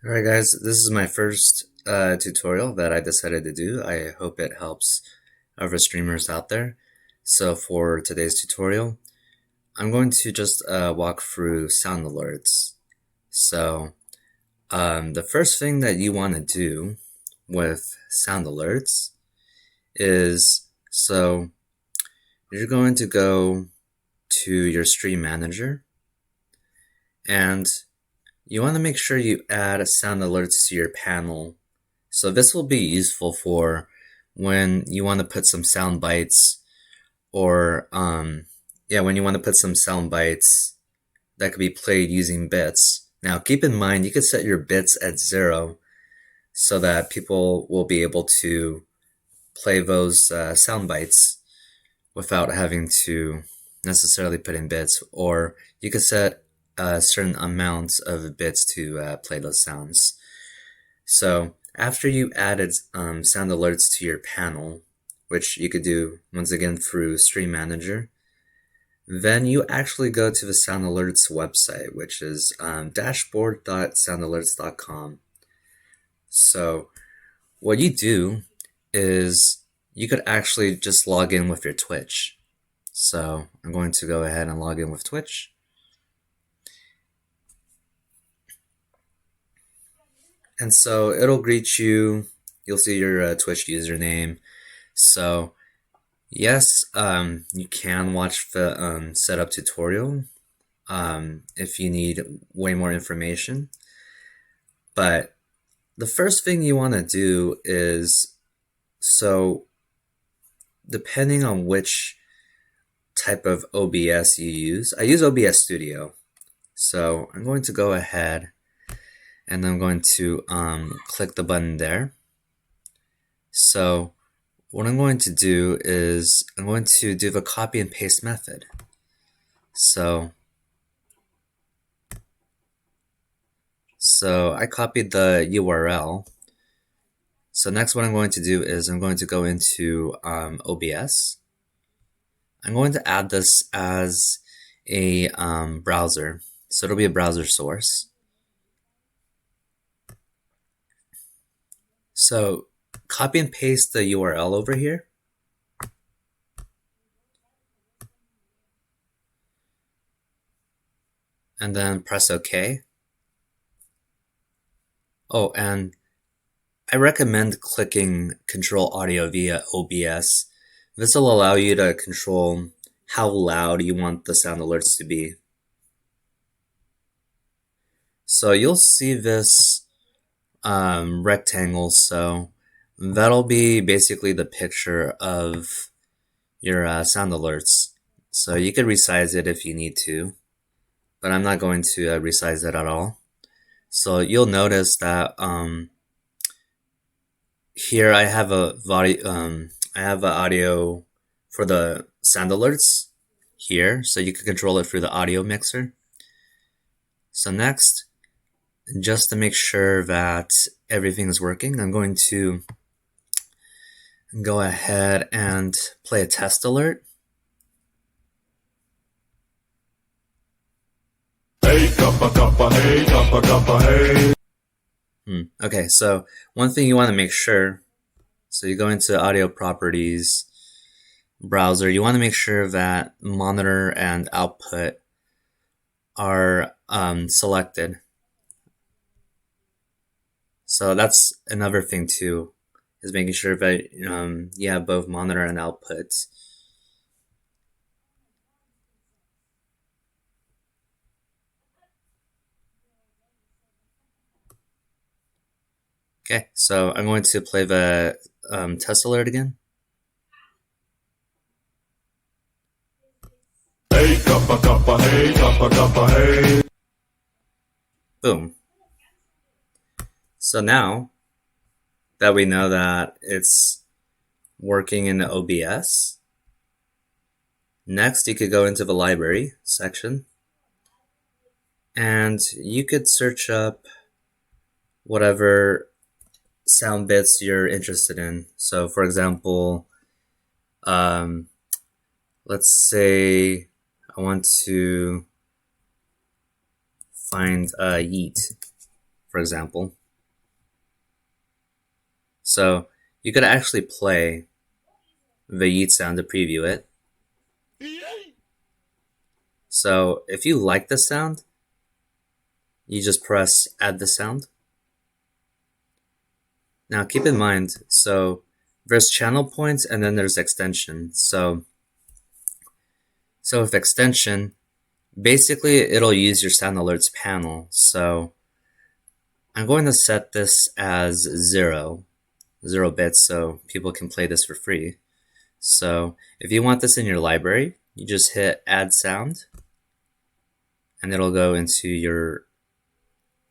Alright guys, this is my first tutorial that I decided to do. I hope it helps other streamers out there. So for today's tutorial, I'm going to just walk through sound alerts. So the first thing that you want to do with sound alerts is, so you're going to go to your stream manager, and you want to make sure you add sound alerts to your panel. So this will be useful for when you want to put some sound bites, or when you want to put some sound bites that could be played using bits. Now keep in mind, you could set your bits at 0 so that people will be able to play those sound bites without having to necessarily put in bits, or you could set a certain amount of bits to play those sounds. So after you added sound alerts to your panel, which you could do once again through Stream Manager, then you actually go to the Sound Alerts website, which is dashboard.soundalerts.com. So what you do is you could actually just log in with your Twitch. So I'm going to go ahead and log in with Twitch. And so it'll greet you. You'll see your Twitch username. So yes, you can watch the setup tutorial if you need way more information. But the first thing you want to do is, so depending on which type of OBS you use, I use OBS Studio. So I'm going to go ahead and I'm going to click the button there. So what I'm going to do is I'm going to do the copy and paste method. So I copied the URL. So next what I'm going to do is I'm going to go into OBS. I'm going to add this as a browser. So it'll be a browser source. So copy and paste the URL over here. And then press OK. Oh, and I recommend clicking Control Audio via OBS. This will allow you to control how loud you want the sound alerts to be. So you'll see this rectangle, so that'll be basically the picture of your sound alerts. So you could resize it if you need to, but I'm not going to resize it at all. So you'll notice that here I have audio for the sound alerts here, so you can control it through the audio mixer. So next, just to make sure that everything is working, I'm going to go ahead and play a test alert. Hey, kappa, kappa, hey, kappa, kappa, hey. Okay, so one thing you want to make sure, so you go into audio properties, browser, you want to make sure that monitor and output are selected. So that's another thing too, is making sure that you have both monitor and outputs. Okay, so I'm going to play the test alert again. Hey, kappa, kappa, hey, kappa, kappa, hey. Boom. So now that we know that it's working in the OBS, next you could go into the library section and you could search up whatever sound bits you're interested in. So for example, let's say I want to find yeet, for example. So you could actually play the yeet sound to preview it. So if you like the sound, you just press add the sound. Now keep in mind, so there's channel points and then there's extension. So with extension, basically it'll use your SoundAlerts panel. So I'm going to set this as 0 bits so people can play this for free. So if you want this in your library, you just hit add sound and it'll go into your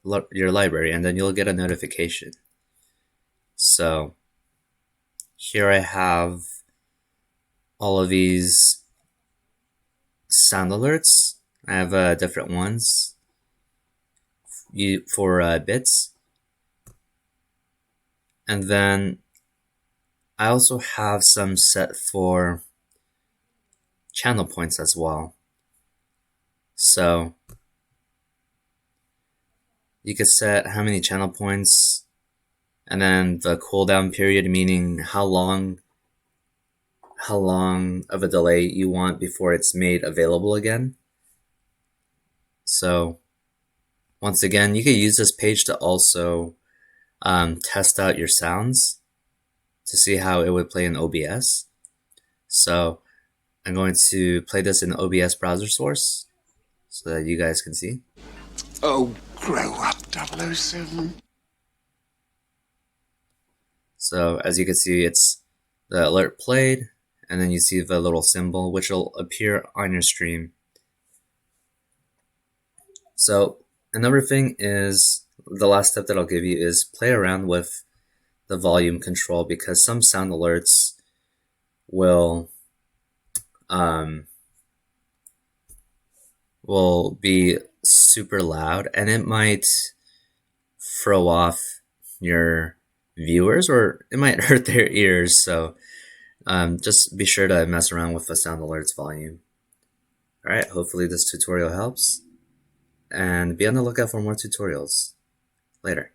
library, and then you'll get a notification. So here I have all of these sound alerts. I have different ones for bits. And then I also have some set for channel points as well. So you could set how many channel points, and then the cooldown period, meaning how long of a delay you want before it's made available again. So once again, you could use this page to also test out your sounds to see how it would play in OBS. So I'm going to play this in OBS browser source so that you guys can see. Oh, grow up, 007. So as you can see, it's the alert played, and then you see the little symbol which will appear on your stream. So another thing is, the last step that I'll give you is play around with the volume control, because some sound alerts will be super loud, and it might throw off your viewers, or it might hurt their ears. So just be sure to mess around with the sound alerts volume. Alright, hopefully this tutorial helps, and be on the lookout for more tutorials. Later.